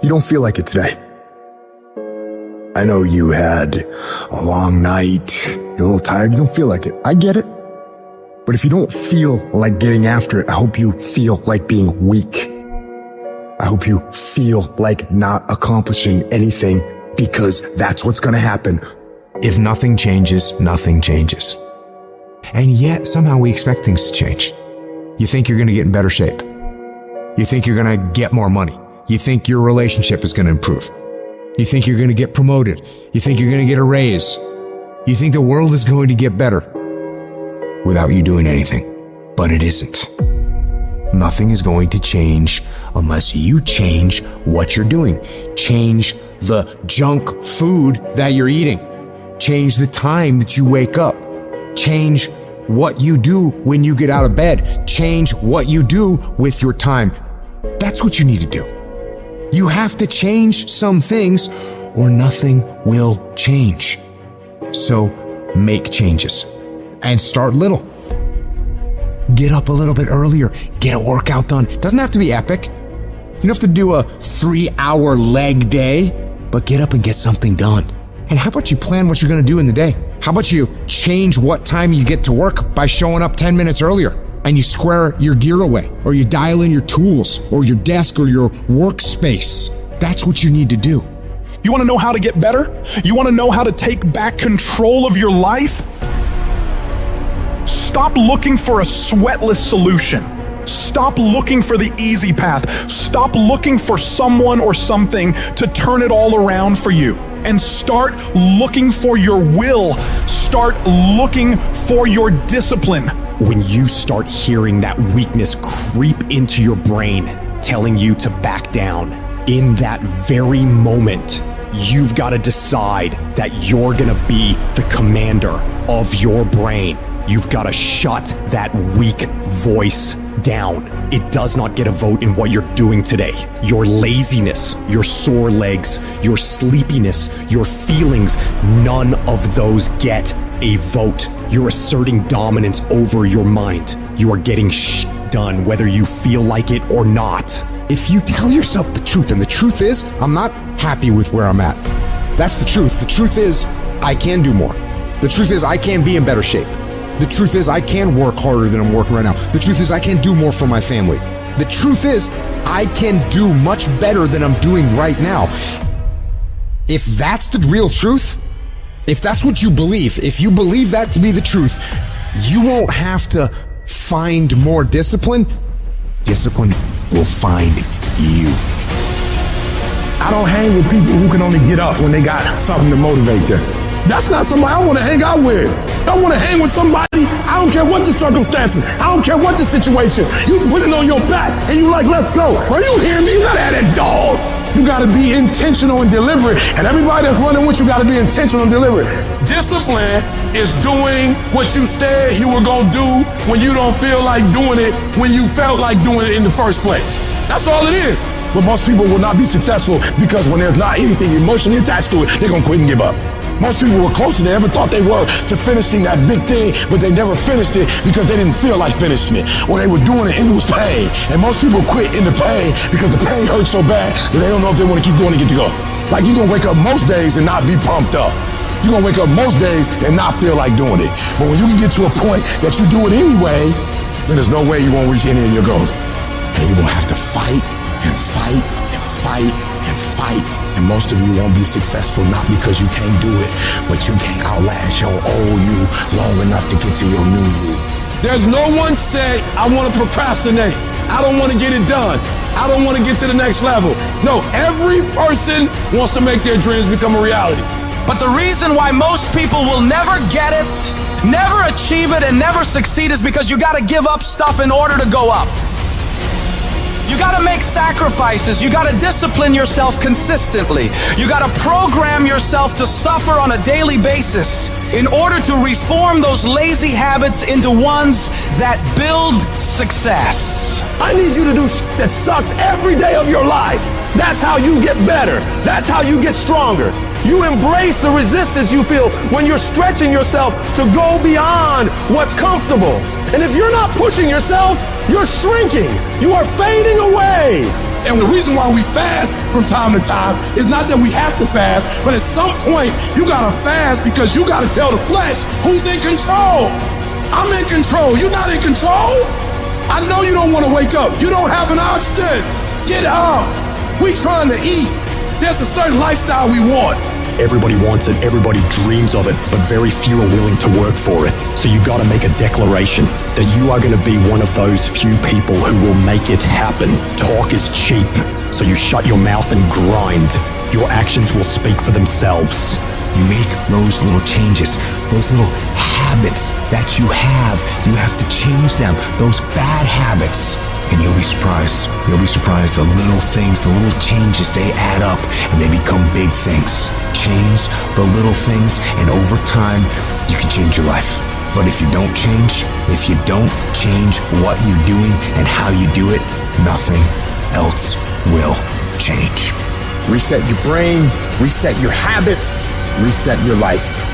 you don't feel like it today. I know you had a long night, you're a little tired, you don't feel like it. I get it. But if you don't feel like getting after it, I hope you feel like being weak. I hope you feel like not accomplishing anything, because that's what's gonna happen. If nothing changes, nothing changes. And yet, somehow we expect things to change. You think you're gonna get in better shape. You think you're gonna get more money. You think your relationship is gonna improve. You think you're gonna get promoted. You think you're gonna get a raise. You think the world is going to get better without you doing anything. But it isn't. Nothing is going to change unless you change what you're doing. Change the junk food that you're eating. Change the time that you wake up. Change what you do when you get out of bed. Change what you do with your time. That's what you need to do. You have to change some things or nothing will change. So make changes and start little. Get up a little bit earlier. Get a workout done. It doesn't have to be epic. You don't have to do a 3-hour leg day, but get up and get something done. And how about you plan what you're going to do in the day? How about you change what time you get to work by showing up 10 minutes earlier, and you square your gear away, or you dial in your tools or your desk or your workspace. That's what you need to do. You want to know how to get better? You want to know how to take back control of your life? Stop looking for a sweatless solution. Stop looking for the easy path. Stop looking for someone or something to turn it all around for you. And start looking for your will. Start looking for your discipline. When you start hearing that weakness creep into your brain, telling you to back down, in that very moment, you've got to decide that you're gonna be the commander of your brain. You've got to shut that weak voice down. It does not get a vote in what you're doing today. Your laziness, your sore legs, your sleepiness, your feelings, none of those get a vote. You're asserting dominance over your mind. You are getting done whether you feel like it or not. If you tell yourself the truth, and the truth is, I'm not happy with where I'm at. That's the truth. The truth is, I can do more. The truth is, I can be in better shape. The truth is, I can work harder than I'm working right now. The truth is, I can do more for my family. The truth is, I can do much better than I'm doing right now. If that's the real truth, if that's what you believe, if you believe that to be the truth, you won't have to find more discipline. Discipline will find you. I don't hang with people who can only get up when they got something to motivate them. That's not somebody I want to hang out with. I want to hang with somebody, I don't care what the circumstances, I don't care what the situation. You put it on your back and you like, let's go. Are you hearing me? You gotta have that dog. You gotta be intentional and deliberate. And everybody that's running with you gotta be intentional and deliberate. Discipline is doing what you said you were gonna do when you don't feel like doing it when you felt like doing it in the first place. That's all it is. But most people will not be successful because when there's not anything emotionally attached to it, they're gonna quit and give up. Most people were closer than they ever thought they were to finishing that big thing, but they never finished it because they didn't feel like finishing it, or they were doing it and it was pain. And most people quit in the pain because the pain hurts so bad that they don't know if they want to keep going to get to go. Like, you're gonna wake up most days and not be pumped up. You're gonna wake up most days and not feel like doing it. But when you can get to a point that you do it anyway, then there's no way you won't reach any of your goals. And you're gonna have to fight and fight and fight and fight. And most of you won't be successful, not because you can't do it, but you can't outlast your old you long enough to get to your new you. There's no one say, I want to procrastinate. I don't want to get it done. I don't want to get to the next level. No, every person wants to make their dreams become a reality. But the reason why most people will never get it, never achieve it, and never succeed is because you got to give up stuff in order to go up. You gotta make sacrifices. You gotta discipline yourself consistently. You gotta program yourself to suffer on a daily basis in order to reform those lazy habits into ones that build success. I need you to do that sucks every day of your life. That's how you get better. That's how you get stronger. You embrace the resistance you feel when you're stretching yourself to go beyond what's comfortable. And if you're not pushing yourself, you're shrinking. You are fading away. And the reason why we fast from time to time is not that we have to fast, but at some point you gotta fast because you gotta tell the flesh who's in control. I'm in control. You're not in control. I know you don't want to wake up. You don't have an option. Get up. We trying to eat. There's a certain lifestyle we want. Everybody wants it, everybody dreams of it, but very few are willing to work for it. So you gotta make a declaration that you are gonna be one of those few people who will make it happen. Talk is cheap, so you shut your mouth and grind. Your actions will speak for themselves. You make those little changes, those little habits that you have to change them, those bad habits. And you'll be surprised. You'll be surprised. The little things, the little changes, they add up and they become big things. Change the little things, and over time, you can change your life. But if you don't change what you're doing and how you do it, nothing else will change. Reset your brain, reset your habits, reset your life.